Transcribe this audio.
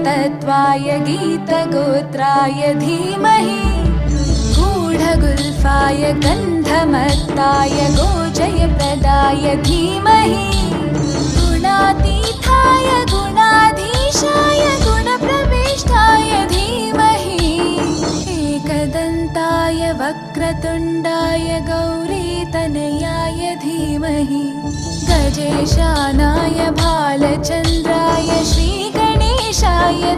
तत्त्वाय गीतगोत्राय धीमहि गूढगुल्फाय गन्धमत्ताय गोजयप्रदाय धीमहि गुणातीताय गुणाधीशाय गुणप्रविष्टाय धीमहि एकदन्ताय वक्रतुण्डाय गौरीतनयाय धीमहि गजेशानाय भालचन्द्राय श्रीगणेशाय